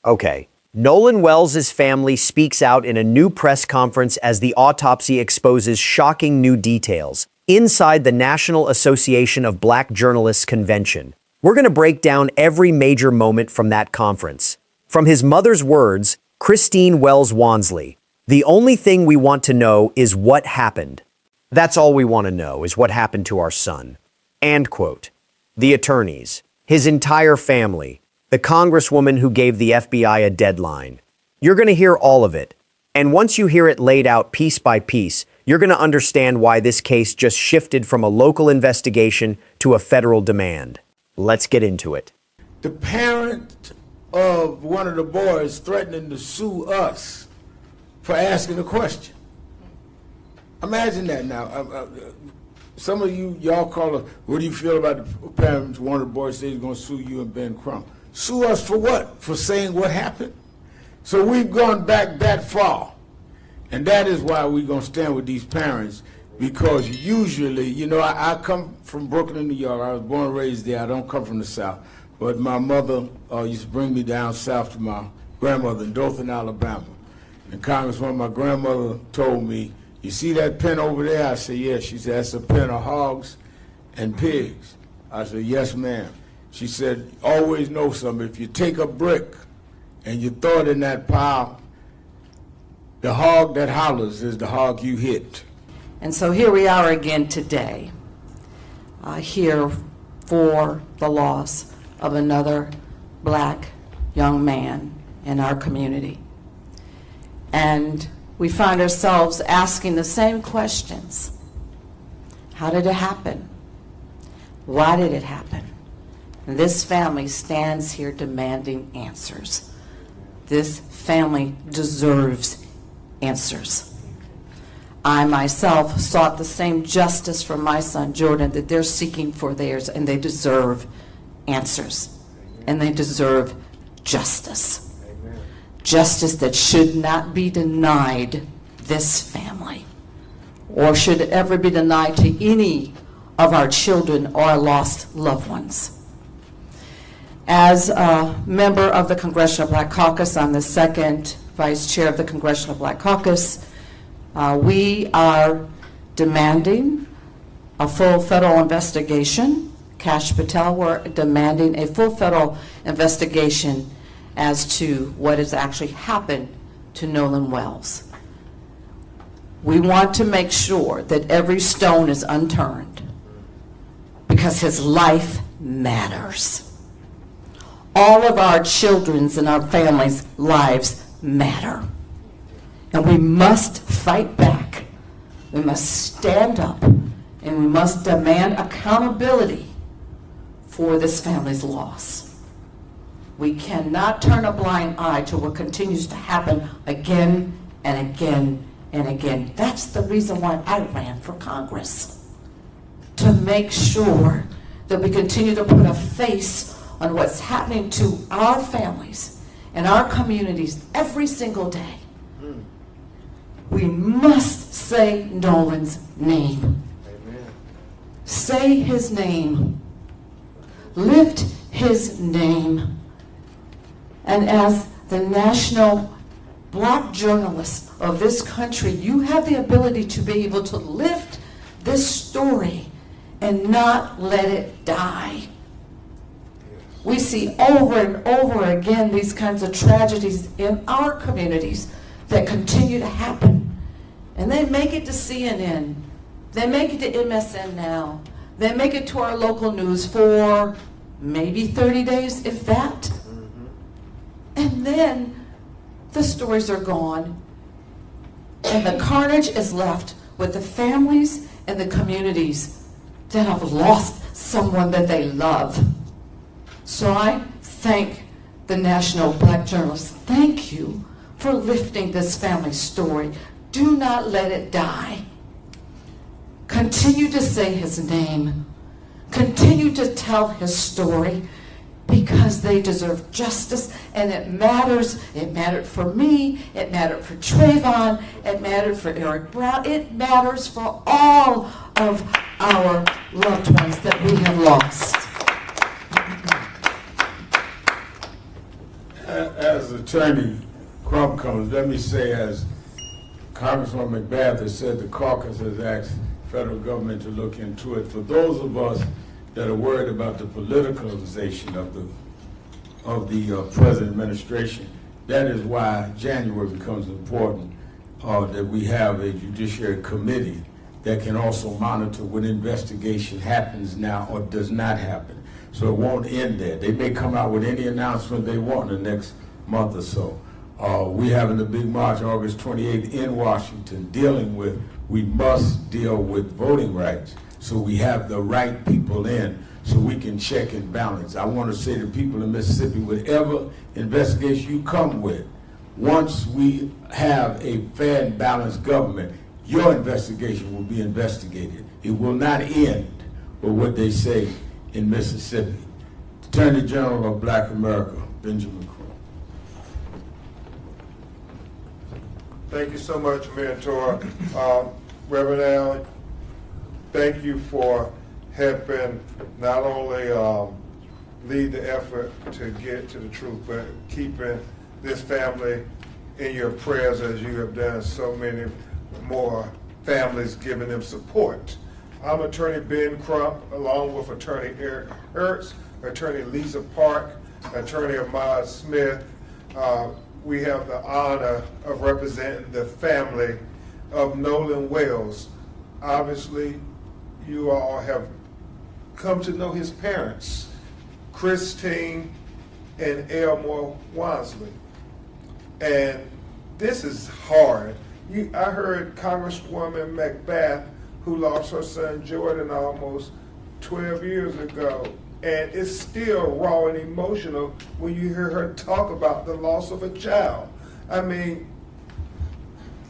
Okay. Nolan Wells' family speaks out in a new press conference as the autopsy exposes shocking new details inside the National Association of Black Journalists convention. We're going to break down every major moment from that conference. From his mother's words, Christine Wells Wansley, "The only thing we want to know is what happened. That's all we want to know is what happened to our son." And quote. The attorneys, his entire family, the congresswoman who gave the FBI a deadline. You're going to hear all of it. And once you hear it laid out piece by piece, you're going to understand why this case just shifted from a local investigation to a federal demand. Let's get into it. The parent of one of the boys threatening to sue us for asking a question. Imagine that now. Some of y'all call it, what do you feel about the parents? One of the boys says he's going to sue you and Ben Crump. Sue us for what? For saying what happened? So we've gone back that far. And that is why we're going to stand with these parents, because usually, you know, I come from Brooklyn, New York. I was born and raised there. I don't come from the South. But my mother used to bring me down south to my grandmother in Dothan, Alabama. And Congresswoman, my grandmother told me, "You see that pen over there?" I said, "Yes." She said, "That's a pen of hogs and pigs." I said, "Yes, ma'am." She said, "Always know something. If you take a brick and you throw it in that pile, the hog that hollers is the hog you hit." And so here we are again today, here for the loss of another black young man in our community. And we find ourselves asking the same questions. How did it happen? Why did it happen? And this family stands here demanding answers. This family deserves answers. I myself sought the same justice for my son Jordan that they're seeking for theirs, and they deserve answers. And they deserve justice. Justice that should not be denied this family, or should ever be denied to any of our children or our lost loved ones. As a member of the Congressional Black Caucus, I'm the second vice chair of the Congressional Black Caucus. We are demanding a full federal investigation. Kash Patel, we're demanding a full federal investigation as to what has actually happened to Nolan Wells. We want to make sure that every stone is unturned, because his life matters. All of our children's and our families' lives matter. And we must fight back. We must stand up, and we must demand accountability for this family's loss. We cannot turn a blind eye to what continues to happen again and again and again. That's the reason why I ran for Congress, to make sure that we continue to put a face on what's happening to our families and our communities every single day. We must say Nolan's name. Amen. Say his name. Lift his name. And as the national black journalists of this country, you have the ability to be able to lift this story and not let it die. We see over and over again these kinds of tragedies in our communities that continue to happen. And they make it to CNN. They make it to MSN Now. They make it to our local news for maybe 30 days, if that. And then the stories are gone. And the carnage is left with the families and the communities that have lost someone that they love. So I thank the National Black Journalists. Thank you for lifting this family story. Do not let it die. Continue to say his name. Continue to tell his story, because they deserve justice, and it matters. It mattered for me. It mattered for Trayvon. It mattered for Eric Brown. It matters for all of our loved ones that we have lost. As as Attorney Crump comes, let me say, as Congresswoman McBath has said, the caucus has asked the federal government to look into it. For those of us that are worried about the politicalization of the present administration, that is why January becomes important, that we have a judiciary committee that can also monitor when investigation happens now or does not happen. So it won't end there. They may come out with any announcement they want in the next month or so. We having the big march August 28th in Washington we must deal with voting rights. So we have the right people in so we can check and balance. I want to say to people in Mississippi, whatever investigation you come with, once we have a fair and balanced government, your investigation will be investigated. It will not end with what they say in Mississippi. Attorney General of Black America, Benjamin Crump. Thank you so much, Mentor. Reverend Al, thank you for helping not only lead the effort to get to the truth, but keeping this family in your prayers as you have done so many more families, giving them support. I'm Attorney Ben Crump, along with Attorney Eric Hertz, Attorney Lisa Park, Attorney Ahmad Smith. We have the honor of representing the family of Nolan Wells. Obviously, you all have come to know his parents, Christine and Elmore Wansley. And this is hard. I heard Congresswoman McBath, who lost her son Jordan almost 12 years ago, and it's still raw and emotional when you hear her talk about the loss of a child. I mean,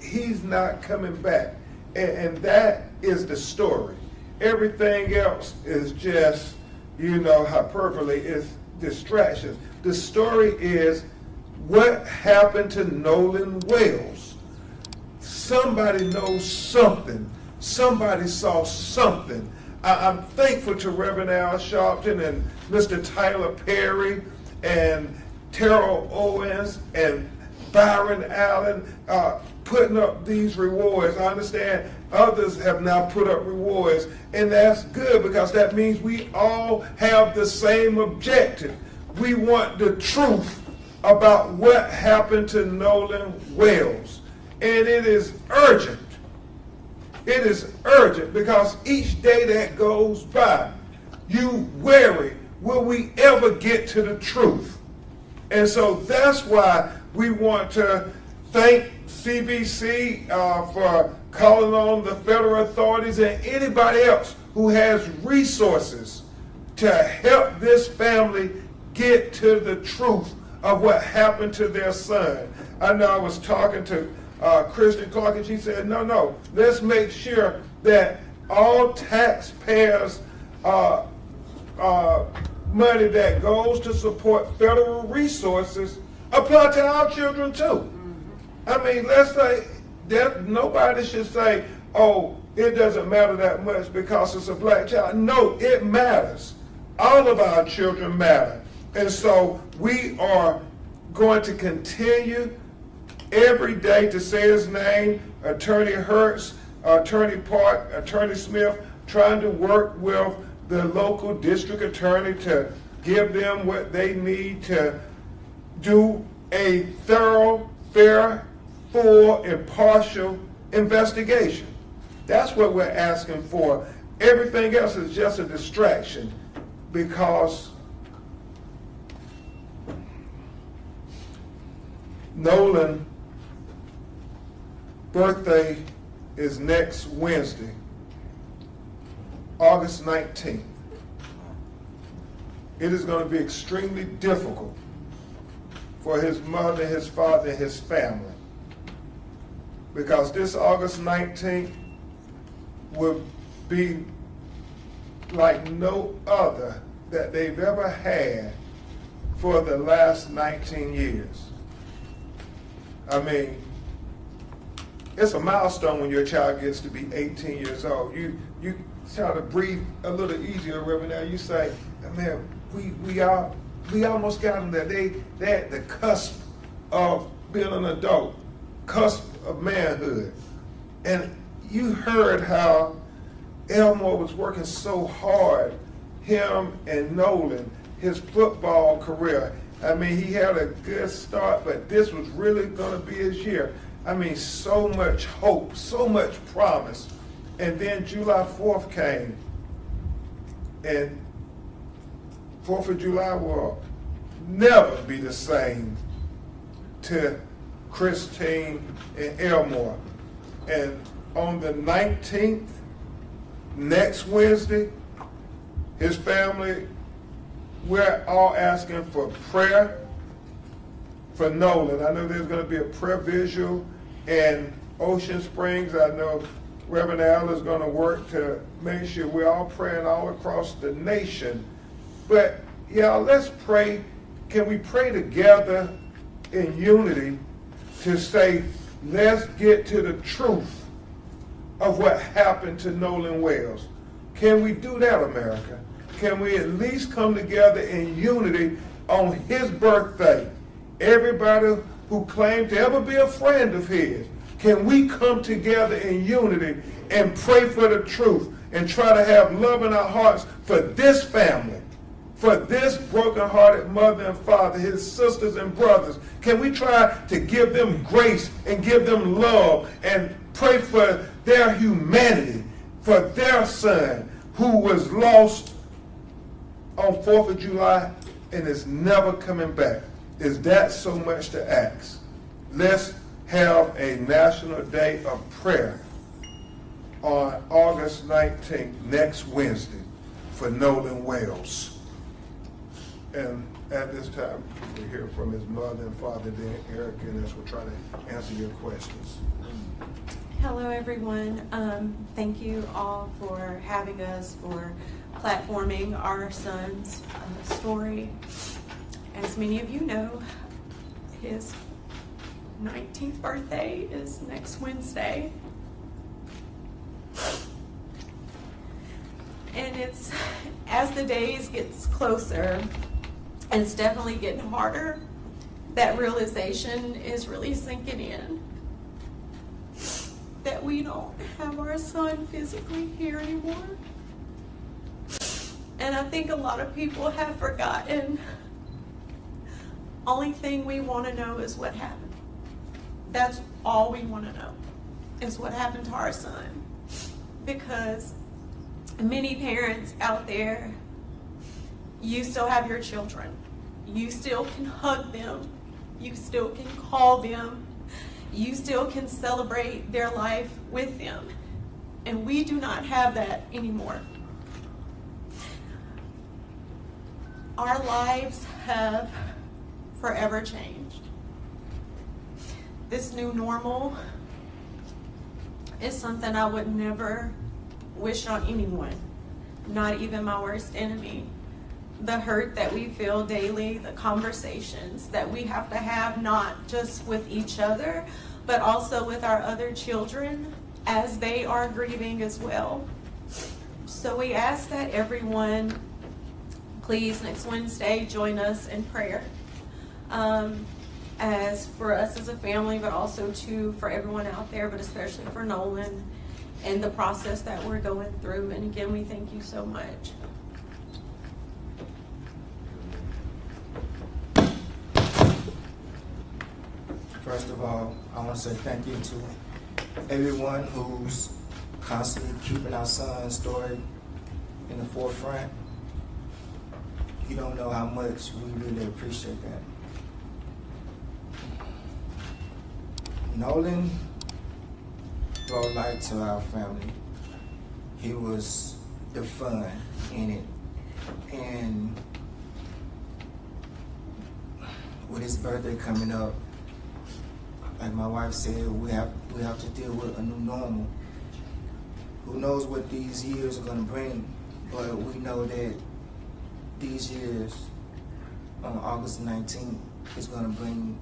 he's not coming back, and that is the story. Everything else is just, hyperbole, is distractions. The story is what happened to Nolan Wells. Somebody knows something. Somebody saw something. I'm thankful to Reverend Al Sharpton and Mr. Tyler Perry and Terrell Owens and Byron Allen putting up these rewards. I understand others have now put up rewards, and that's good because that means we all have the same objective. We want the truth about what happened to Nolan Wells, and it is urgent. It is urgent because each day that goes by, you worry, will we ever get to the truth? And so that's why we want to thank CBC for calling on the federal authorities and anybody else who has resources to help this family get to the truth of what happened to their son. I know I was talking to Christian Clark, and she said, no, let's make sure that all taxpayers' money that goes to support federal resources apply to our children too. I mean, let's say that nobody should say, oh, it doesn't matter that much because it's a black child. No, it matters. All of our children matter. And so we are going to continue every day to say his name, Attorney Hertz, Attorney Park, Attorney Smith, trying to work with the local district attorney to give them what they need to do a thorough, fair, full, impartial investigation. That's what we're asking for. Everything else is just a distraction because Nolan birthday is next Wednesday, August 19th. It is going to be extremely difficult for his mother, his father, and his family because this August 19th will be like no other that they've ever had for the last 19 years. I mean, it's a milestone when your child gets to be 18 years old. You try to breathe a little easier, Reverend. Now you say, man, we almost got them there. They at the cusp of being an adult, cusp of manhood. And you heard how Elmore was working so hard, him and Nolan, his football career. I mean, he had a good start, but this was really going to be his year. I mean, so much hope, so much promise. And then July 4th came, and 4th of July will never be the same to Christine and Elmore. And on the 19th, next Wednesday, his family, we're all asking for prayer for Nolan. I know there's going to be a prayer visual in Ocean Springs. I know Reverend Al is going to work to make sure we're all praying all across the nation. But y'all, let's pray. Can we pray together in unity to say, let's get to the truth of what happened to Nolan Wells? Can we do that, America? Can we at least come together in unity on his birthday? Everybody who claimed to ever be a friend of his, can we come together in unity and pray for the truth and try to have love in our hearts for this family, for this broken-hearted mother and father, his sisters and brothers? Can we try to give them grace and give them love and pray for their humanity, for their son who was lost on 4th of July and is never coming back? Is that so much to ask? Let's have a National Day of Prayer on August 19th, next Wednesday, for Nolan Wells. And at this time, we hear from his mother and father, then Erica, and as we'll try to answer your questions. Hello, everyone. Thank you all for having us, for platforming our son's story. As many of you know, his 19th birthday is next Wednesday. And it's, as the days gets closer, it's definitely getting harder. That realization is really sinking in, that we don't have our son physically here anymore. And I think a lot of people have forgotten. Only thing we want to know is what happened. That's all we want to know, is what happened to our son. Because many parents out there, you still have your children. You still can hug them. You still can call them. You still can celebrate their life with them. And we do not have that anymore. Our lives have forever changed. This new normal is something I would never wish on anyone, not even my worst enemy. The hurt that we feel daily, the conversations that we have to have, not just with each other, but also with our other children as they are grieving as well. So we ask that everyone, please, next Wednesday, join us in prayer. As for us as a family, but also too for everyone out there, but especially for Nolan and the process that we're going through. And again, we thank you so much. First of all, I want to say thank you to everyone who's constantly keeping our son's story in the forefront. You don't know how much we really appreciate that. Nolan brought light to our family. He was the fun in it. And with his birthday coming up, like my wife said, we have to deal with a new normal. Who knows what these years are going to bring, but we know that these years on August 19th is going to bring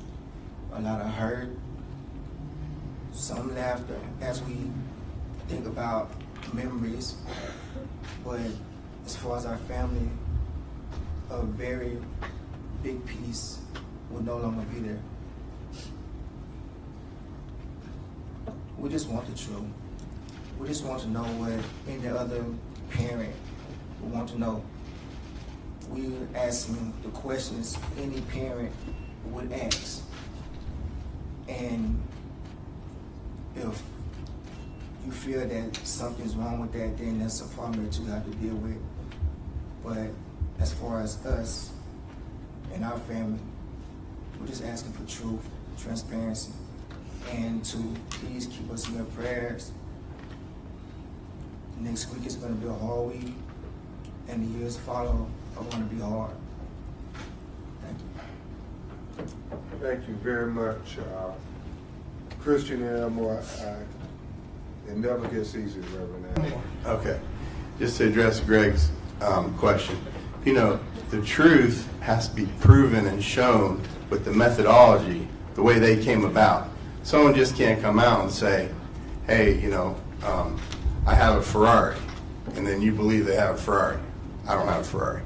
a lot of hurt, some laughter as we think about memories, but as far as our family, a very big piece will no longer be there. just want the truth. We just want to know what any other parent would want to know. We're asking the questions any parent would ask. And if you feel that something's wrong with that, then that's a problem that you have to deal with. But as far as us and our family, we're just asking for truth, transparency, and to please keep us in your prayers. Next week is going to be a hard week, and the years follow are going to be hard. Thank you. Thank you very much. Christian Elmore, it never gets easier, Reverend Al. Okay, just to address Greg's question. You know, the truth has to be proven and shown with the methodology, the way they came about. Someone just can't come out and say, hey, you know, I have a Ferrari, and then you believe they have a Ferrari. I don't have a Ferrari.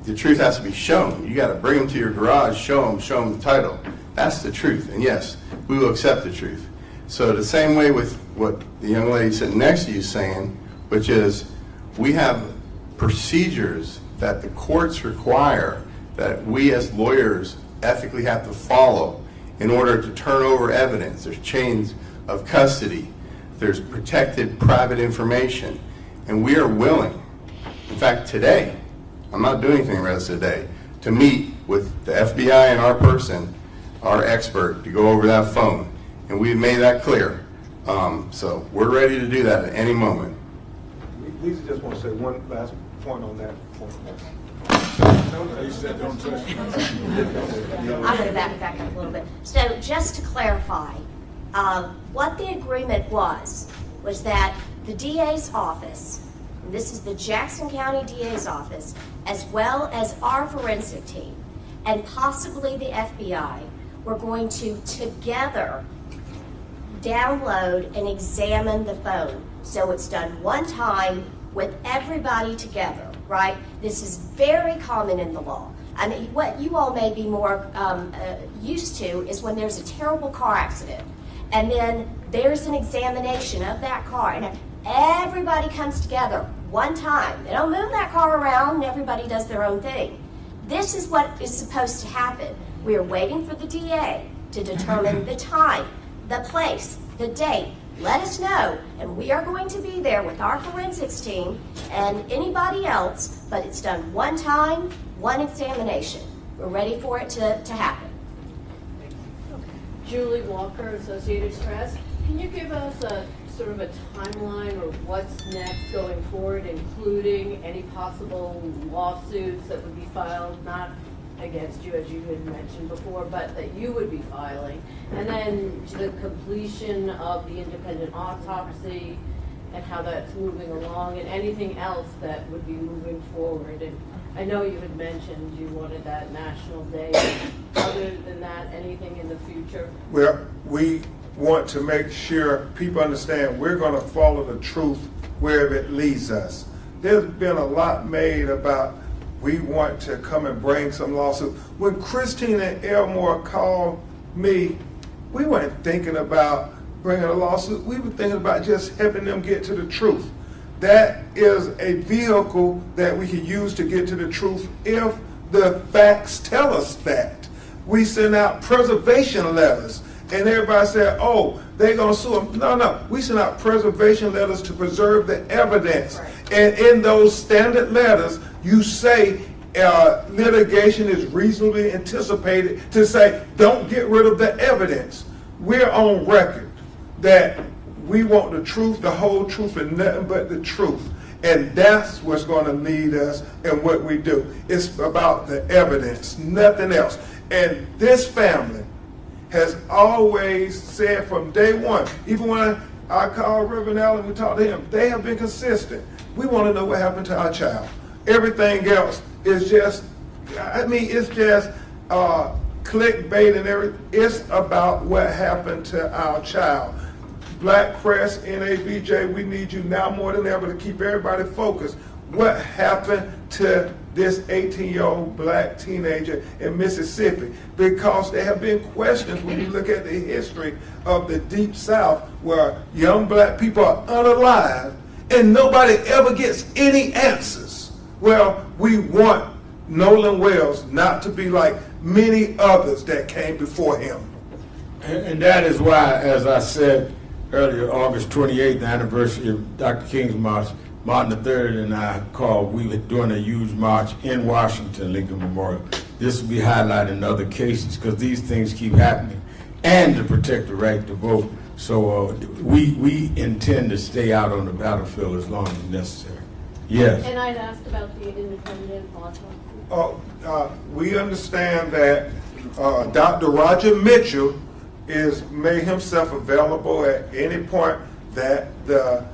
The truth has to be shown. You got to bring them to your garage, show them the title. That's the truth, and yes, we will accept the truth. So the same way with what the young lady sitting next to you is saying, which is we have procedures that the courts require that we as lawyers ethically have to follow in order to turn over evidence. There's chains of custody. There's protected private information. And we are willing, in fact today, I'm not doing anything the rest of the day, to meet with the FBI and our person, our expert, to go over that phone. And we've made that clear. So we're ready to do that at any moment. Lisa just want to say one last point on that point. I'm going to back up a little bit. So just to clarify, what the agreement was that the DA's office, and this is the Jackson County DA's office, as well as our forensic team, and possibly the FBI, were going to together download and examine the phone. So it's done one time with everybody together, right? This is very common in the law. I mean, what you all may be more used to is when there's a terrible car accident, and then there's an examination of that car, and everybody comes together one time. They don't move that car around, and everybody does their own thing. This is what is supposed to happen. We are waiting for the DA to determine the time, the place, the date. Let us know, and we are going to be there with our forensics team and anybody else, but it's done one time, one examination. We're ready for it to happen. Julie Walker, Associated Press. Can you give us a sort of a timeline or what's next going forward, including any possible lawsuits that would be filed, not against you, as you had mentioned before, but that you would be filing, and then the completion of the independent autopsy and how that's moving along, and anything else that would be moving forward? And I know you had mentioned you wanted that National Day. Other than that, anything in the future? Well, we want to make sure people understand we're going to follow the truth wherever it leads us. There's been a lot made about we want to come and bring some lawsuit. When Christina Elmore called me, we weren't thinking about bringing a lawsuit. We were thinking about just helping them get to the truth. That is a vehicle that we can use to get to the truth if the facts tell us that. We send out preservation letters, and everybody said, oh, they're going to sue them. No. We send out preservation letters to preserve the evidence. Right. And in those standard letters, you say litigation is reasonably anticipated to say, don't get rid of the evidence. We're on record that we want the truth, the whole truth, and nothing but the truth. And that's what's going to lead us in what we do. It's about the evidence, nothing else. And this family has always said from day one, even when I called Reverend Allen, we talked to him, they have been consistent. We want to know what happened to our child. Everything else is just, it's just clickbait and everything. It's about what happened to our child. Black press, NABJ, we need you now more than ever to keep everybody focused. What happened to this 18-year-old black teenager in Mississippi, because there have been questions when you look at the history of the Deep South where young black people are unalive and nobody ever gets any answers. Well, we want Nolan Wells not to be like many others that came before him. And that is why, as I said earlier, August 28th, the anniversary of Dr. King's March, Martin III and I we were doing a huge march in Washington, Lincoln Memorial. This will be highlighted in other cases because these things keep happening, and to protect the right to vote. So we intend to stay out on the battlefield as long as necessary. Yes. And I'd asked about the independent autopsy. We understand that Dr. Roger Mitchell made himself available at any point that the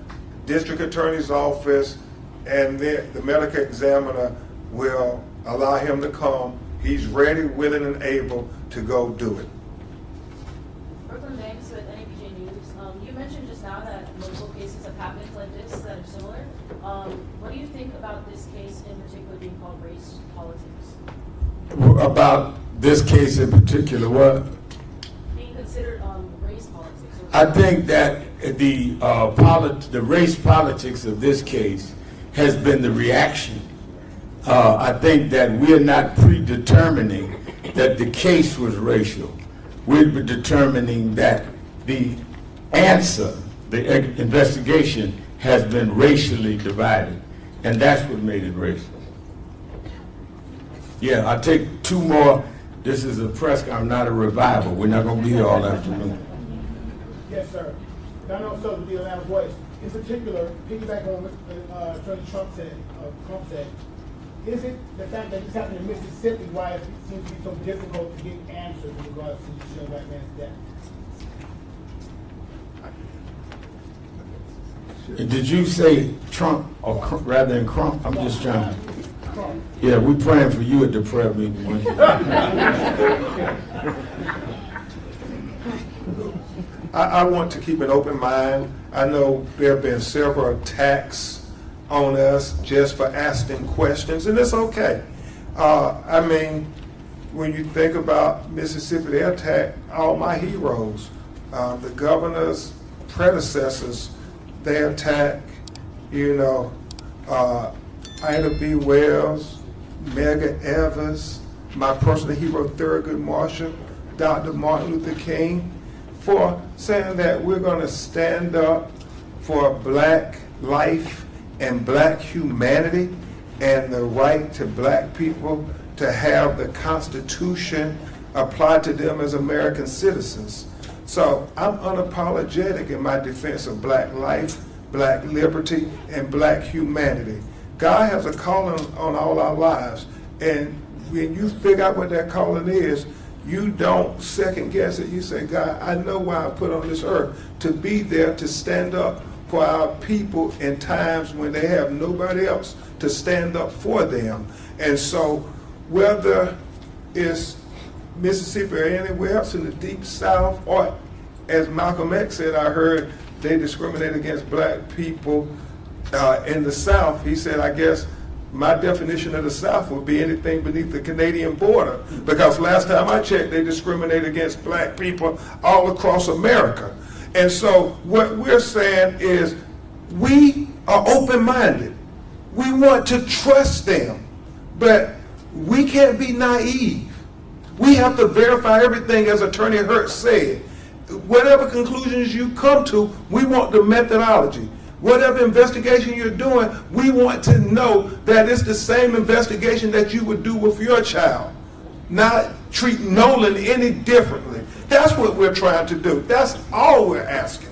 district attorney's office and the medical examiner will allow him to come. He's ready, willing, and able to go do it. Brooklyn Banks with NABJ News. You mentioned just now that multiple cases have happened like this that are similar. What do you think about this case in particular being called race politics? About this case in particular, what? Being considered race politics. I think that the race politics of this case has been the reaction. I think that we're not predetermining that the case was racial. We're determining that the answer, the investigation, has been racially divided, and that's what made it racial. Yeah, I'll take two more. This is a press conference, not a revival. We're not going to be here all afternoon. Yes, sir. Not also to be a loud voice. In particular, piggyback on what Attorney Trump said, is it the fact that this happened in Mississippi why it seems to be so difficult to get answers in regards to the young black man's death? Did you say Trump or rather than Crump? I'm just trying to. Yeah, we're praying for you at the prayer meeting. I want to keep an open mind. I know there have been several attacks on us just for asking questions, and it's okay. I mean, when you think about Mississippi, they attacked all my heroes. The governor's predecessors, they attack, Ida B. Wells, Medgar Evers, my personal hero, Thurgood Marshall, Dr. Martin Luther King, for saying that we're going to stand up for black life and black humanity and the right to black people to have the Constitution applied to them as American citizens. So I'm unapologetic in my defense of black life, black liberty, and black humanity. God has a calling on all our lives, and when you figure out what that calling is, you don't second guess it. You say, God, I know why I put on this earth, to be there to stand up for our people in times when they have nobody else to stand up for them. And so whether it's Mississippi or anywhere else in the Deep South, or as Malcolm X said, I heard they discriminate against black people in the South. He said, I guess my definition of the South would be anything beneath the Canadian border, because last time I checked, they discriminate against black people all across America. And so what we're saying is we are open-minded. We want to trust them, but we can't be naive. We have to verify everything, as Attorney Hurt said. Whatever conclusions you come to, we want the methodology. Whatever investigation you're doing, we want to know that it's the same investigation that you would do with your child, not treat Nolan any differently. That's what we're trying to do. That's all we're asking.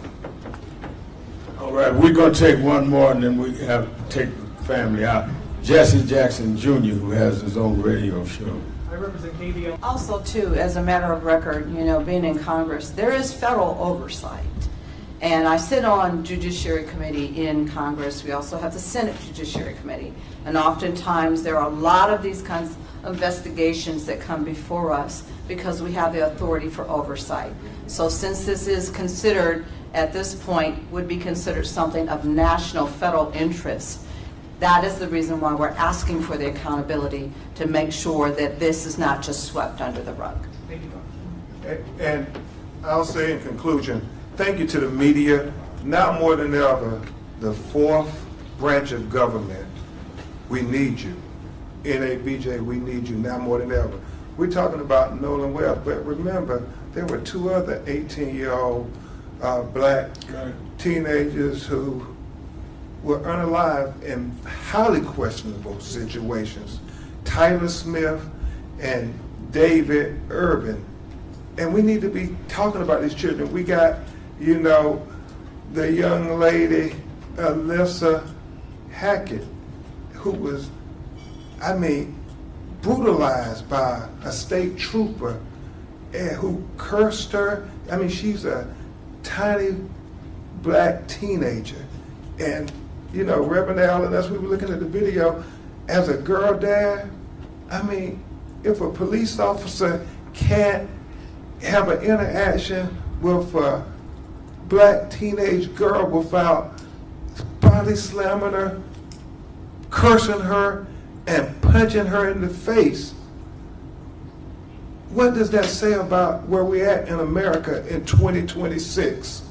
All right, we're going to take one more, and then we have to take the family out. Jesse Jackson Jr., who has his own radio show. I represent KVL. Also, too, as a matter of record, being in Congress, there is federal oversight. And I sit on Judiciary Committee in Congress. We also have the Senate Judiciary Committee. And oftentimes there are a lot of these kinds of investigations that come before us because we have the authority for oversight. So since this is considered, at this point, would be considered something of national federal interest, That is the reason why we're asking for the accountability, to make sure that this is not just swept under the rug. And I'll say in conclusion, thank you to the media. Now more than ever, the fourth branch of government, we need you. NABJ, we need you now more than ever. We're talking about Nolan Wells, but remember, there were two other 18-year-old black teenagers who were unalive in highly questionable situations. Tyler Smith and David Urban. And we need to be talking about these children. We got, you know, the young lady, Alyssa Hackett, who was, I mean, brutalized by a state trooper and who cursed her. I mean, she's a tiny black teenager. And, you know, Reverend Allen, as we were looking at the video, as a girl dad, I mean, if a police officer can't have an interaction with a black teenage girl without body slamming her, cursing her, and punching her in the face, what does that say about where we're at in America in 2026?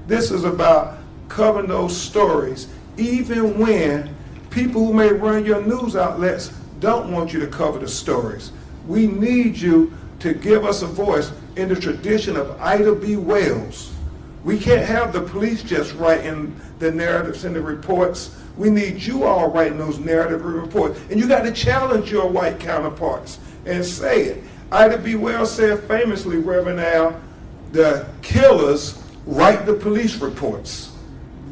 This is about covering those stories, even when people who may run your news outlets don't want you to cover the stories. We need you to give us a voice in the tradition of Ida B. Wells. We can't have the police just writing the narratives and the reports. We need you all writing those narrative reports. And you got to challenge your white counterparts and say it. Ida B. Wells said famously, Reverend Al, the killers write the police reports.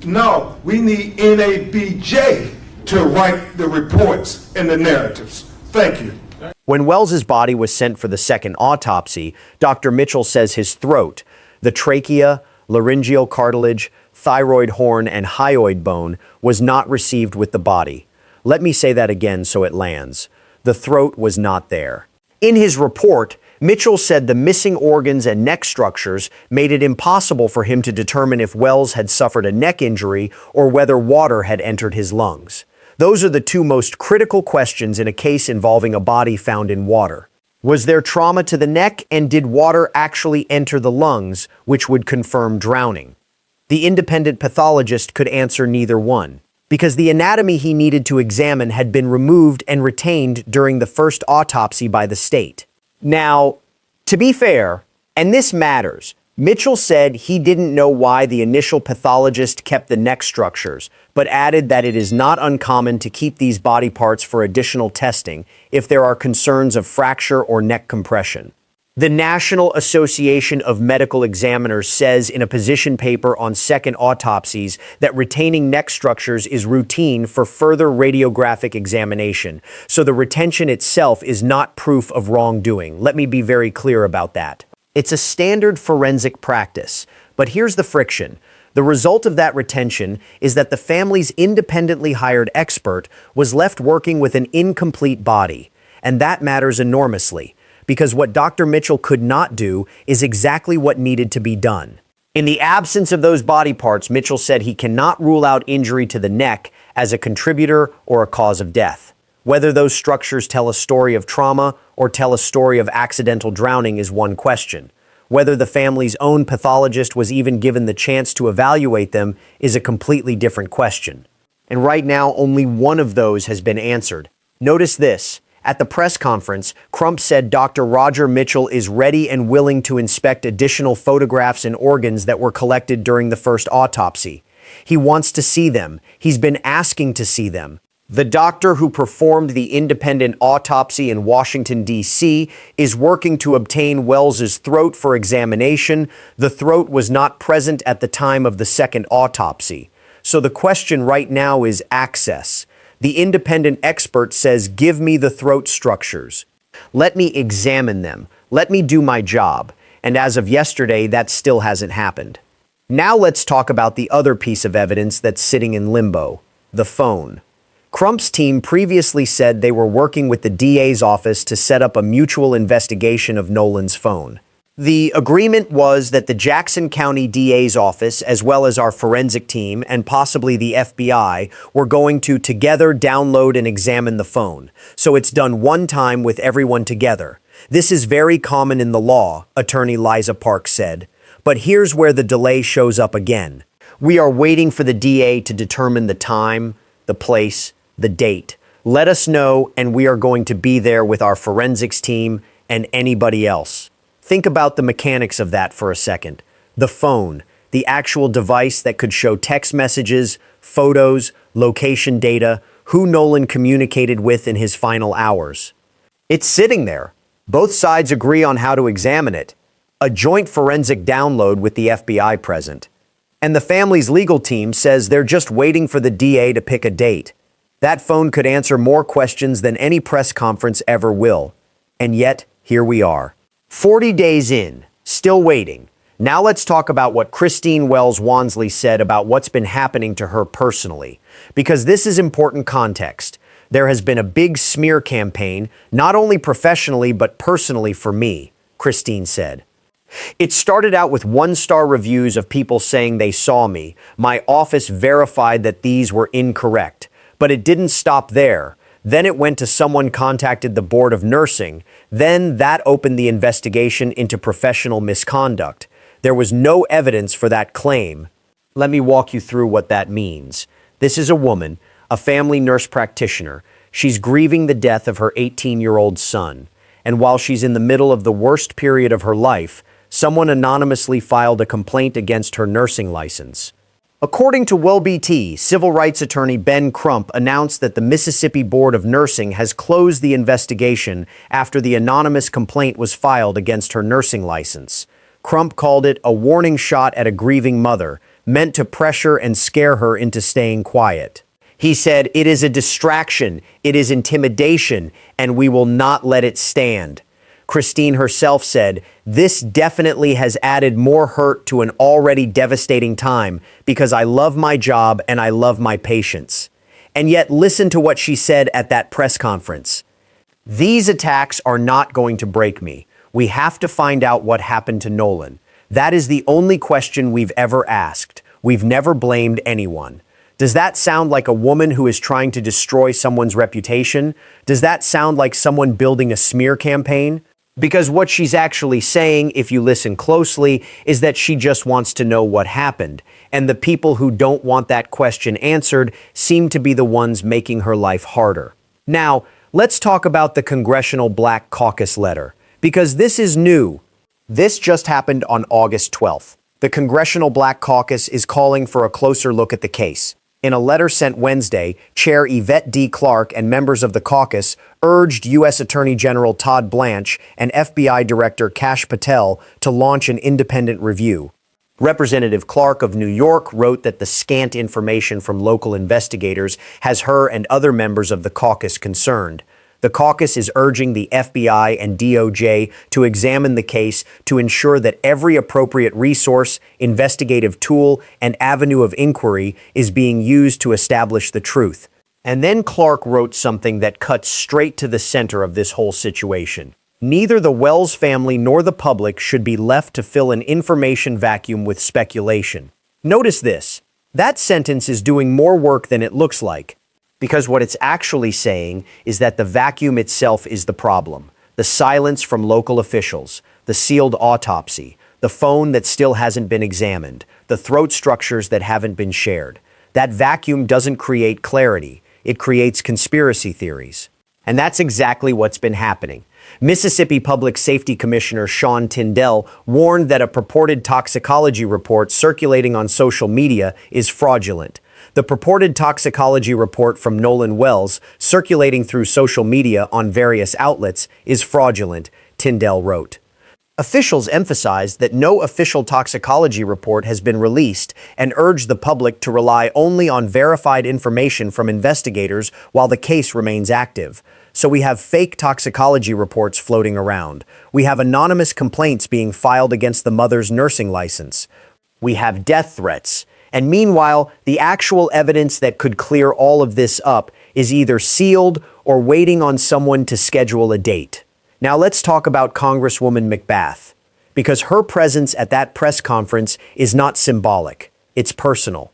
No, we need NABJ to write the reports and the narratives. Thank you. When Wells's body was sent for the second autopsy, Dr. Mitchell says his throat, the trachea, laryngeal cartilage, thyroid horn, and hyoid bone was not received with the body. Let me say that again so it lands. The throat was not there. In his report, Mitchell said the missing organs and neck structures made it impossible for him to determine if Wells had suffered a neck injury or whether water had entered his lungs. Those are the two most critical questions in a case involving a body found in water. Was there trauma to the neck, and did water actually enter the lungs, which would confirm drowning? The independent pathologist could answer neither one, because the anatomy he needed to examine had been removed and retained during the first autopsy by the state. Now, to be fair, and this matters, Mitchell said he didn't know why the initial pathologist kept the neck structures, but added that it is not uncommon to keep these body parts for additional testing if there are concerns of fracture or neck compression. The National Association of Medical Examiners says in a position paper on second autopsies that retaining neck structures is routine for further radiographic examination, so the retention itself is not proof of wrongdoing. Let me be very clear about that. It's a standard forensic practice, but here's the friction. The result of that retention is that the family's independently hired expert was left working with an incomplete body, and that matters enormously, because what Dr. Mitchell could not do is exactly what needed to be done. In the absence of those body parts, Mitchell said he cannot rule out injury to the neck as a contributor or a cause of death. Whether those structures tell a story of trauma or tell a story of accidental drowning is one question. Whether the family's own pathologist was even given the chance to evaluate them is a completely different question. And right now, only one of those has been answered. Notice this. At the press conference, Crump said Dr. Roger Mitchell is ready and willing to inspect additional photographs and organs that were collected during the first autopsy. He wants to see them. He's been asking to see them. The doctor who performed the independent autopsy in Washington, D.C., is working to obtain Wells's throat for examination. The throat was not present at the time of the second autopsy. So the question right now is access. The independent expert says, give me the throat structures. Let me examine them. Let me do my job. And as of yesterday, that still hasn't happened. Now let's talk about the other piece of evidence that's sitting in limbo, the phone. Crump's team previously said they were working with the DA's office to set up a mutual investigation of Nolan's phone. The agreement was that the Jackson County DA's office, as well as our forensic team and possibly the FBI, were going to together download and examine the phone. So it's done one time with everyone together. This is very common in the law, Attorney Liza Parks said. But here's where the delay shows up again. We are waiting for the DA to determine the time, the place, the date. Let us know, and we are going to be there with our forensics team and anybody else. Think about the mechanics of that for a second. The phone, the actual device that could show text messages, photos, location data, who Nolan communicated with in his final hours. It's sitting there. Both sides agree on how to examine it. A joint forensic download with the FBI present. And the family's legal team says they're just waiting for the DA to pick a date. That phone could answer more questions than any press conference ever will. And yet, here we are. 40 days in, still waiting. Now let's talk about what Christine Wells Wansley said about what's been happening to her personally, because this is important context. There has been a big smear campaign, not only professionally but personally for me, Christine said. It started out with one-star reviews of people saying they saw me. My office verified that these were incorrect, but it didn't stop there. Then it went to someone contacted the Board of Nursing. Then that opened the investigation into professional misconduct. There was no evidence for that claim. Let me walk you through what that means. This is a woman, a family nurse practitioner. She's grieving the death of her 18-year-old son. And while she's in the middle of the worst period of her life, someone anonymously filed a complaint against her nursing license. According to WellBT, civil rights attorney Ben Crump announced that the Mississippi Board of Nursing has closed the investigation after the anonymous complaint was filed against her nursing license. Crump called it a warning shot at a grieving mother, meant to pressure and scare her into staying quiet. He said, "It is a distraction, it is intimidation, and we will not let it stand." Christine herself said, "This definitely has added more hurt to an already devastating time because I love my job and I love my patients." And yet listen to what she said at that press conference. "These attacks are not going to break me. We have to find out what happened to Nolan. That is the only question we've ever asked. We've never blamed anyone." Does that sound like a woman who is trying to destroy someone's reputation? Does that sound like someone building a smear campaign? Because what she's actually saying, if you listen closely, is that she just wants to know what happened. And the people who don't want that question answered seem to be the ones making her life harder. Now, let's talk about the Congressional Black Caucus letter, because this is new. This just happened on August 12th. The Congressional Black Caucus is calling for a closer look at the case. In a letter sent Wednesday, Chair Yvette D. Clarke and members of the caucus urged U.S. Attorney General Todd Blanche and FBI Director Kash Patel to launch an independent review. Representative Clarke of New York wrote that the scant information from local investigators has her and other members of the caucus concerned. The caucus is urging the FBI and DOJ to examine the case to ensure that every appropriate resource, investigative tool, and avenue of inquiry is being used to establish the truth. And then Clarke wrote something that cuts straight to the center of this whole situation. Neither the Wells family nor the public should be left to fill an information vacuum with speculation. Notice this. That sentence is doing more work than it looks like. Because what it's actually saying is that the vacuum itself is the problem. The silence from local officials, the sealed autopsy, the phone that still hasn't been examined, the throat structures that haven't been shared. That vacuum doesn't create clarity. It creates conspiracy theories. And that's exactly what's been happening. Mississippi Public Safety Commissioner Sean Tindell warned that a purported toxicology report circulating on social media is fraudulent. The purported toxicology report from Nolan Wells, circulating through social media on various outlets, is fraudulent, Tindell wrote. Officials emphasized that no official toxicology report has been released and urged the public to rely only on verified information from investigators while the case remains active. So we have fake toxicology reports floating around. We have anonymous complaints being filed against the mother's nursing license. We have death threats. And meanwhile, the actual evidence that could clear all of this up is either sealed or waiting on someone to schedule a date. Now let's talk about Congresswoman McBath, because her presence at that press conference is not symbolic, it's personal.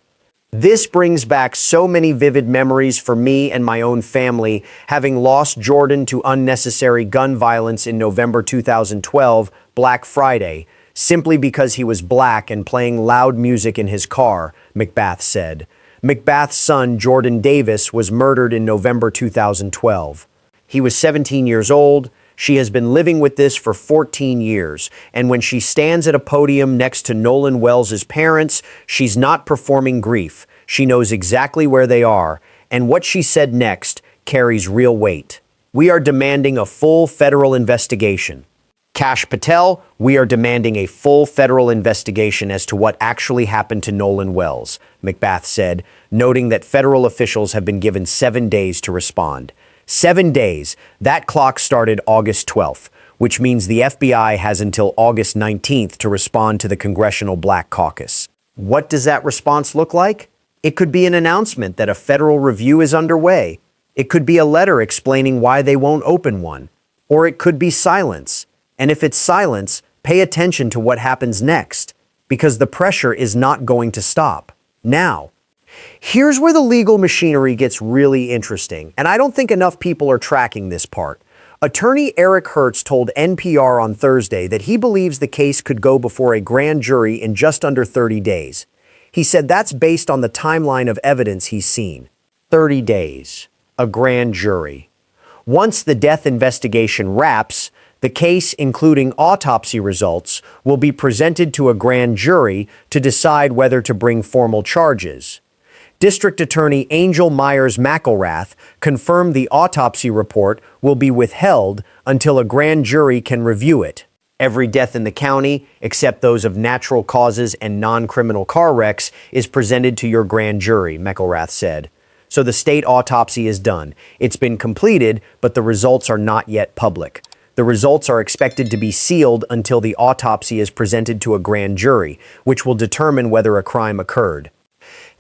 This brings back so many vivid memories for me and my own family, having lost Jordan to unnecessary gun violence in November 2012, Black Friday, simply because he was black and playing loud music in his car, McBath said. McBath's son, Jordan Davis, was murdered in November 2012. He was 17 years old. She has been living with this for 14 years, and when she stands at a podium next to Nolan Wells' parents, she's not performing grief. She knows exactly where they are, and what she said next carries real weight. We are demanding a full federal investigation. Kash Patel, we are demanding a full federal investigation as to what actually happened to Nolan Wells, McBath said, noting that federal officials have been given 7 days to respond. 7 days. That clock started August 12th, which means the FBI has until August 19th to respond to the Congressional Black Caucus. What does that response look like? It could be an announcement that a federal review is underway. It could be a letter explaining why they won't open one. Or it could be silence. And if it's silence, pay attention to what happens next, because the pressure is not going to stop. Now, here's where the legal machinery gets really interesting, and I don't think enough people are tracking this part. Attorney Eric Hertz told NPR on Thursday that he believes the case could go before a grand jury in just under 30 days. He said that's based on the timeline of evidence he's seen. 30 days. A grand jury. Once the death investigation wraps, the case, including autopsy results, will be presented to a grand jury to decide whether to bring formal charges. District Attorney Angel Myers McElrath confirmed the autopsy report will be withheld until a grand jury can review it. Every death in the county, except those of natural causes and non-criminal car wrecks, is presented to your grand jury, McElrath said. So the state autopsy is done. It's been completed, but the results are not yet public. The results are expected to be sealed until the autopsy is presented to a grand jury, which will determine whether a crime occurred.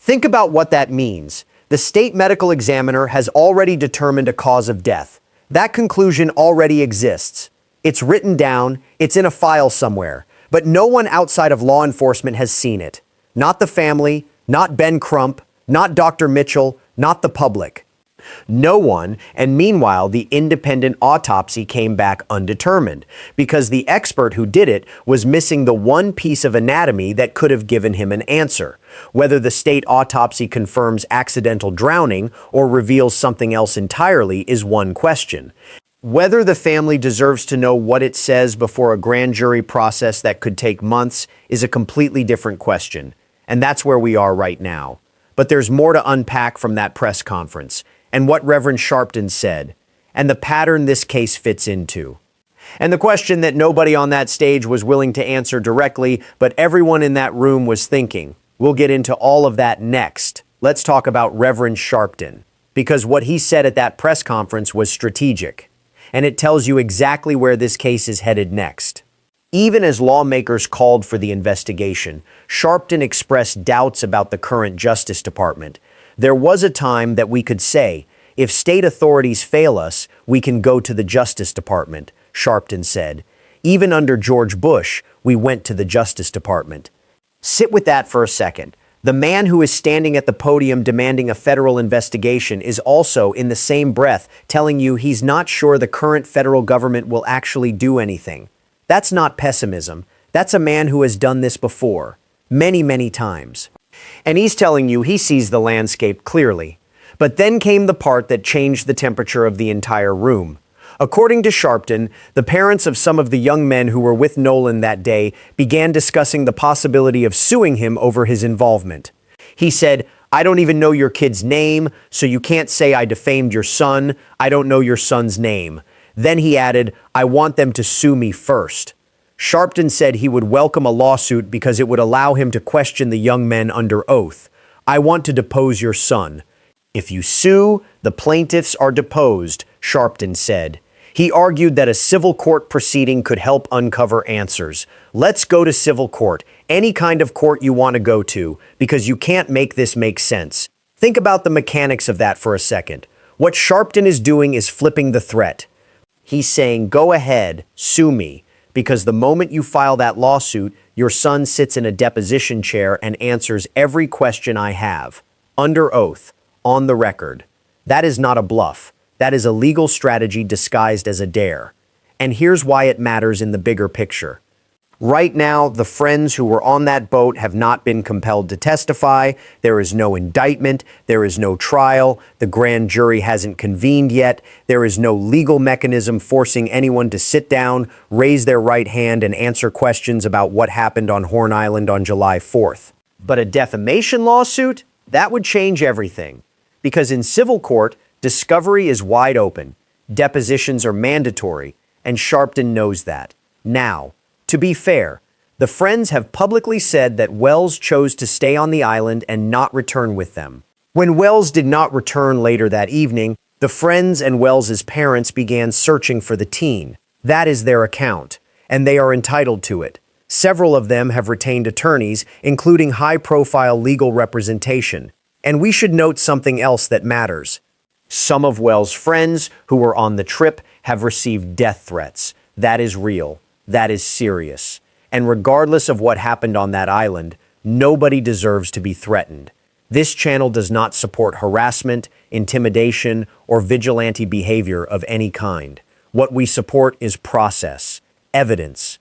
Think about what that means. The state medical examiner has already determined a cause of death. That conclusion already exists. It's written down, it's in a file somewhere, but no one outside of law enforcement has seen it. Not the family, not Ben Crump, not Dr. Mitchell, not the public. No one, and meanwhile, the independent autopsy came back undetermined because the expert who did it was missing the one piece of anatomy that could have given him an answer. Whether the state autopsy confirms accidental drowning or reveals something else entirely is one question. Whether the family deserves to know what it says before a grand jury process that could take months is a completely different question, and that's where we are right now. But there's more to unpack from that press conference, and what Reverend Sharpton said, and the pattern this case fits into. And the question that nobody on that stage was willing to answer directly, but everyone in that room was thinking. We'll get into all of that next. Let's talk about Reverend Sharpton, because what he said at that press conference was strategic, and it tells you exactly where this case is headed next. Even as lawmakers called for the investigation, Sharpton expressed doubts about the current Justice Department. There was a time that we could say, if state authorities fail us, we can go to the Justice Department, Sharpton said. Even under George Bush, we went to the Justice Department. Sit with that for a second. The man who is standing at the podium demanding a federal investigation is also, in the same breath, telling you he's not sure the current federal government will actually do anything. That's not pessimism. That's a man who has done this before. Many, many times. And he's telling you he sees the landscape clearly. But then came the part that changed the temperature of the entire room. According to Sharpton, the parents of some of the young men who were with Nolan that day began discussing the possibility of suing him over his involvement. He said, "I don't even know your kid's name, so you can't say I defamed your son. I don't know your son's name." Then he added, "I want them to sue me first." Sharpton said he would welcome a lawsuit because it would allow him to question the young men under oath. "I want to depose your son." "If you sue, the plaintiffs are deposed," Sharpton said. He argued that a civil court proceeding could help uncover answers. Let's go to civil court, any kind of court you want to go to, because you can't make this make sense. Think about the mechanics of that for a second. What Sharpton is doing is flipping the threat. He's saying, go ahead, sue me. because the moment you file that lawsuit, your son sits in a deposition chair and answers every question I have, under oath, on the record. That is not a bluff. That is a legal strategy disguised as a dare. And here's why it matters in the bigger picture. Right now, the friends who were on that boat have not been compelled to testify. There is no indictment. There is no trial. The grand jury hasn't convened yet. There is no legal mechanism forcing anyone to sit down, raise their right hand, and answer questions about what happened on Horn Island on July 4th. But a defamation lawsuit? That would change everything. Because in civil court, discovery is wide open. Depositions are mandatory, and Sharpton knows that. Now, to be fair, the friends have publicly said that Wells chose to stay on the island and not return with them. When Wells did not return later that evening, the friends and Wells's parents began searching for the teen. That is their account, and they are entitled to it. Several of them have retained attorneys, including high-profile legal representation. And we should note something else that matters. Some of Wells' friends who were on the trip have received death threats. That is real. That is serious. And regardless of what happened on that island, nobody deserves to be threatened. This channel does not support harassment, intimidation, or vigilante behavior of any kind. What we support is process, evidence,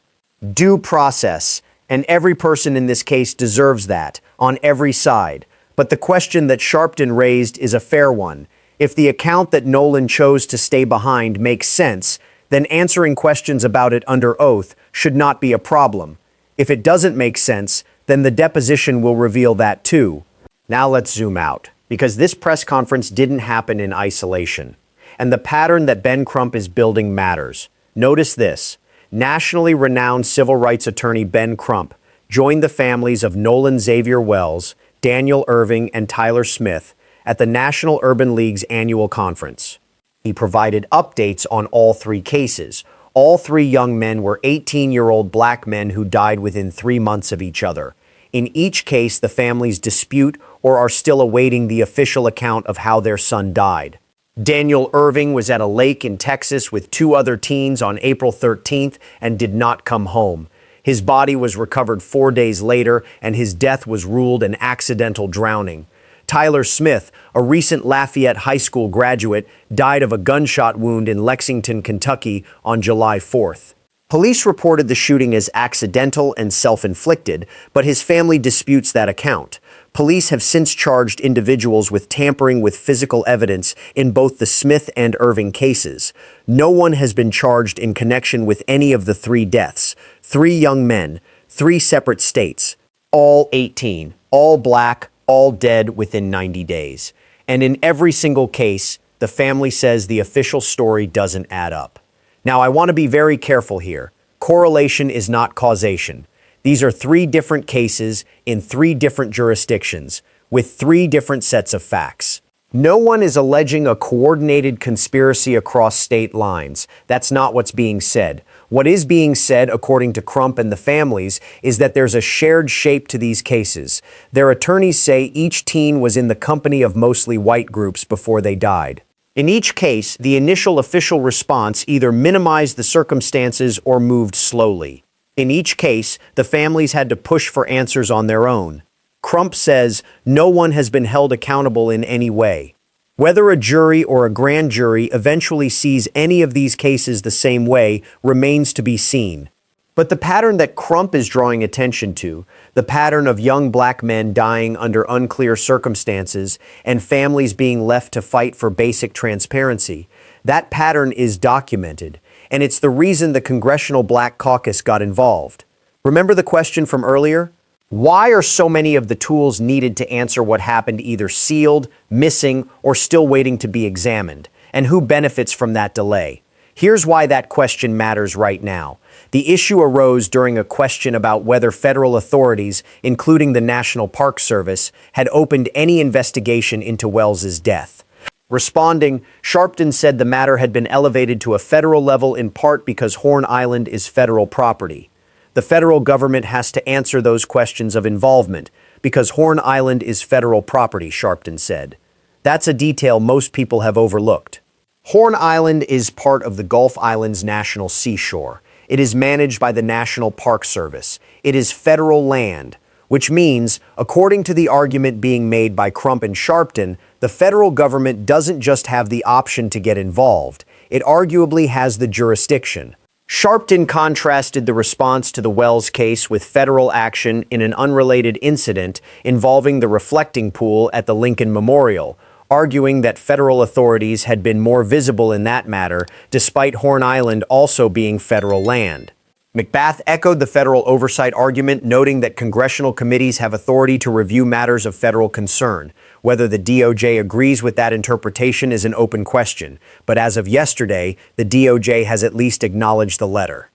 due process, and every person in this case deserves that, on every side. But the question that Sharpton raised is a fair one. If the account that Nolan chose to stay behind makes sense, then answering questions about it under oath should not be a problem. If it doesn't make sense, then the deposition will reveal that too. Now let's zoom out, because this press conference didn't happen in isolation. And the pattern that Ben Crump is building matters. Notice this. Nationally renowned civil rights attorney Ben Crump joined the families of Nolan Xavier Wells, Daniel Irving, and Tyler Smith at the National Urban League's annual conference. He provided updates on all three cases. All three young men were 18-year-old black men who died within 3 months of each other. In each case, the families dispute or are still awaiting the official account of how their son died. Daniel Irving was at a lake in Texas with 2 other teens on April 13th and did not come home. His body was recovered 4 days later, and his death was ruled an accidental drowning. Tyler Smith, a recent Lafayette High School graduate, died of a gunshot wound in Lexington, Kentucky on July 4th. Police reported the shooting as accidental and self-inflicted, but his family disputes that account. Police have since charged individuals with tampering with physical evidence in both the Smith and Irving cases. No one has been charged in connection with any of the 3 deaths. 3 young men, 3 separate states, all 18, all black, all dead within 90 days. And in every single case, the family says the official story doesn't add up. Now, I want to be very careful here. Correlation is not causation. These are 3 different cases in 3 different jurisdictions with 3 different sets of facts. No one is alleging a coordinated conspiracy across state lines. That's not what's being said. What is being said, according to Crump and the families, is that there's a shared shape to these cases. Their attorneys say each teen was in the company of mostly white groups before they died. In each case, the initial official response either minimized the circumstances or moved slowly. In each case, the families had to push for answers on their own. Crump says no one has been held accountable in any way. Whether a jury or a grand jury eventually sees any of these cases the same way remains to be seen. But the pattern that Crump is drawing attention to, the pattern of young black men dying under unclear circumstances and families being left to fight for basic transparency, that pattern is documented, and it's the reason the Congressional Black Caucus got involved. Remember the question from earlier? Why are so many of the tools needed to answer what happened either sealed, missing, or still waiting to be examined? And who benefits from that delay? Here's why that question matters right now. The issue arose during a question about whether federal authorities, including the National Park Service, had opened any investigation into Wells's death. Responding, Sharpton said the matter had been elevated to a federal level in part because Horn Island is federal property. The federal government has to answer those questions of involvement because Horn Island is federal property, Sharpton said. That's a detail most people have overlooked. Horn Island is part of the Gulf Islands National Seashore. It is managed by the National Park Service. It is federal land, which means, according to the argument being made by Crump and Sharpton, the federal government doesn't just have the option to get involved. It arguably has the jurisdiction. Sharpton contrasted the response to the Wells case with federal action in an unrelated incident involving the reflecting pool at the Lincoln Memorial, arguing that federal authorities had been more visible in that matter, despite Horn Island also being federal land. McBath echoed the federal oversight argument, noting that congressional committees have authority to review matters of federal concern. Whether the DOJ agrees with that interpretation is an open question, but as of yesterday, the DOJ has at least acknowledged the letter.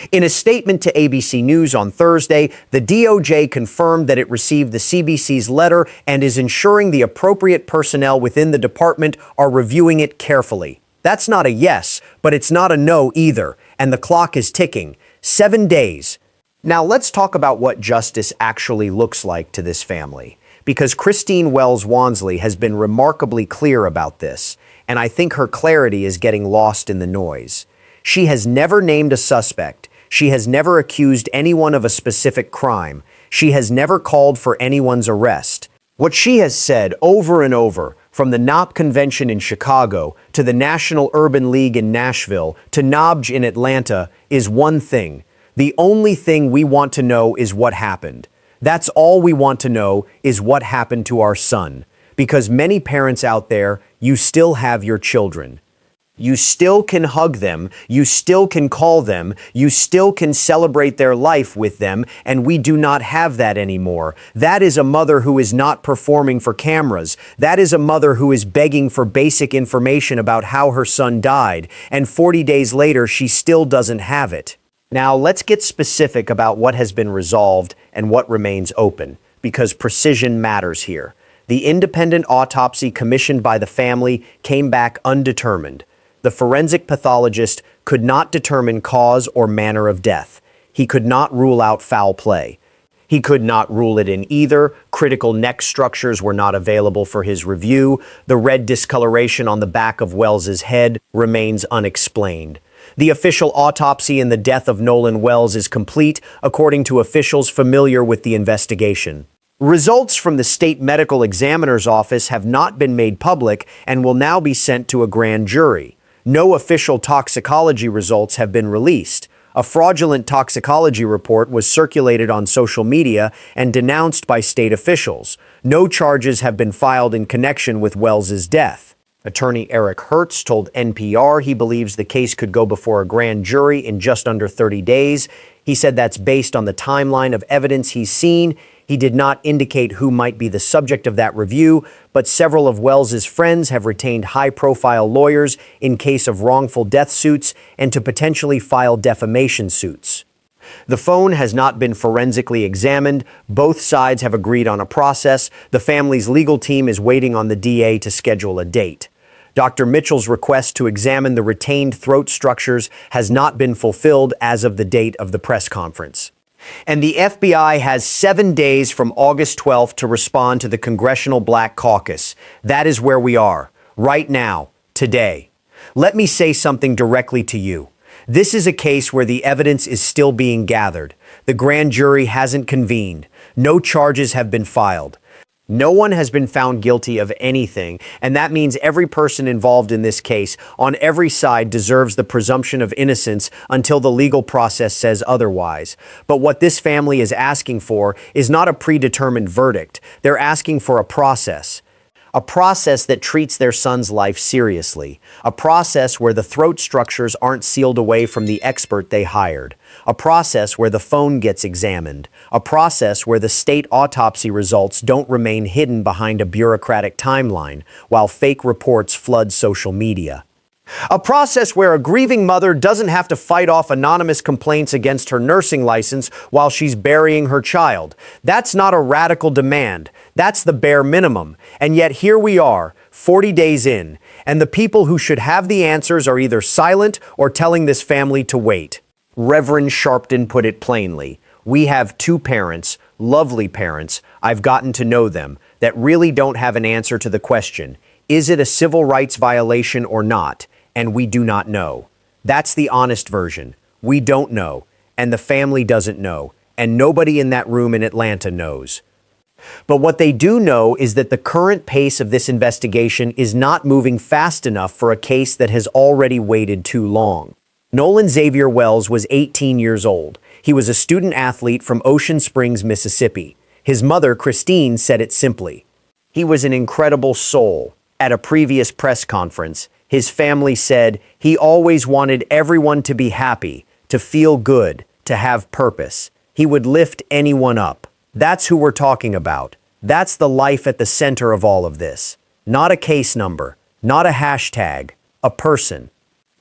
In a statement to ABC News on Thursday, the DOJ confirmed that it received the CBC's letter and is ensuring the appropriate personnel within the department are reviewing it carefully. That's not a yes, but it's not a no either, and the clock is ticking. 7 days. Now let's talk about what justice actually looks like to this family, because Christine Wells Wansley has been remarkably clear about this, and I think her clarity is getting lost in the noise. She has never named a suspect. She has never accused anyone of a specific crime. She has never called for anyone's arrest. What she has said over and over, from the NOP convention in Chicago to the National Urban League in Nashville to NOBJ in Atlanta, is one thing. The only thing we want to know is what happened. That's all we want to know is what happened to our son. Because many parents out there, you still have your children. You still can hug them, you still can call them, you still can celebrate their life with them, and we do not have that anymore. That is a mother who is not performing for cameras. That is a mother who is begging for basic information about how her son died, and 40 days later she still doesn't have it. Now let's get specific about what has been resolved and what remains open, because precision matters here. The independent autopsy commissioned by the family came back undetermined. The forensic pathologist could not determine cause or manner of death. He could not rule out foul play. He could not rule it in either. Critical neck structures were not available for his review. The red discoloration on the back of Wells's head remains unexplained. The official autopsy in the death of Nolan Wells is complete, according to officials familiar with the investigation. Results from the state medical examiner's office have not been made public and will now be sent to a grand jury. No official toxicology results have been released. A fraudulent toxicology report was circulated on social media and denounced by state officials. No charges have been filed in connection with Wells's death. Attorney Eric Hertz told NPR he believes the case could go before a grand jury in just under 30 days. He said that's based on the timeline of evidence he's seen. He did not indicate who might be the subject of that review, but several of Wells's friends have retained high-profile lawyers in case of wrongful death suits and to potentially file defamation suits. The phone has not been forensically examined. Both sides have agreed on a process. The family's legal team is waiting on the DA to schedule a date. Dr. Mitchell's request to examine the retained throat structures has not been fulfilled as of the date of the press conference. And the FBI has 7 days from August 12th to respond to the Congressional Black Caucus. That is where we are, right now, today. Let me say something directly to you. This is a case where the evidence is still being gathered. The grand jury hasn't convened. No charges have been filed. No one has been found guilty of anything, and that means every person involved in this case on every side deserves the presumption of innocence until the legal process says otherwise. But what this family is asking for is not a predetermined verdict. They're asking for a process that treats their son's life seriously, a process where the throat structures aren't sealed away from the expert they hired, a process where the phone gets examined, a process where the state autopsy results don't remain hidden behind a bureaucratic timeline while fake reports flood social media. A process where a grieving mother doesn't have to fight off anonymous complaints against her nursing license while she's burying her child. That's not a radical demand. That's the bare minimum. And yet here we are, 40 days in, and the people who should have the answers are either silent or telling this family to wait. Reverend Sharpton put it plainly. We have two parents, lovely parents, I've gotten to know them, that really don't have an answer to the question, is it a civil rights violation or not? And we do not know. That's the honest version. We don't know, and the family doesn't know, and nobody in that room in Atlanta knows. But what they do know is that the current pace of this investigation is not moving fast enough for a case that has already waited too long. Nolan Xavier Wells was 18 years old. He was a student athlete from Ocean Springs, Mississippi. His mother, Christine, said it simply. He was an incredible soul. At a previous press conference, his family said he always wanted everyone to be happy, to feel good, to have purpose. He would lift anyone up. That's who we're talking about. That's the life at the center of all of this. Not a case number, not a hashtag, a person,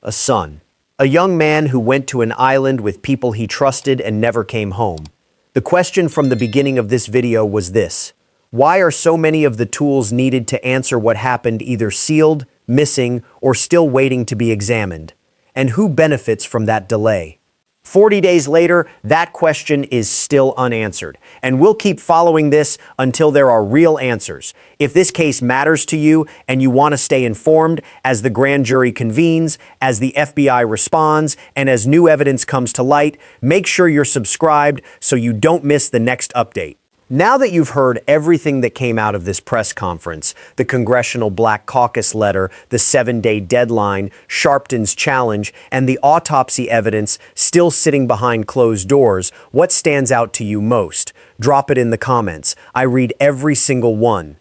a son. A young man who went to an island with people he trusted and never came home. The question from the beginning of this video was this: why are so many of the tools needed to answer what happened either sealed, missing, or still waiting to be examined? And who benefits from that delay? 40 days later, that question is still unanswered, and we'll keep following this until there are real answers. If this case matters to you and you want to stay informed as the grand jury convenes, as the FBI responds, and as new evidence comes to light, make sure you're subscribed so you don't miss the next update. Now that you've heard everything that came out of this press conference, the Congressional Black Caucus letter, the 7-day deadline, Sharpton's challenge, and the autopsy evidence still sitting behind closed doors, what stands out to you most? Drop it in the comments. I read every single one.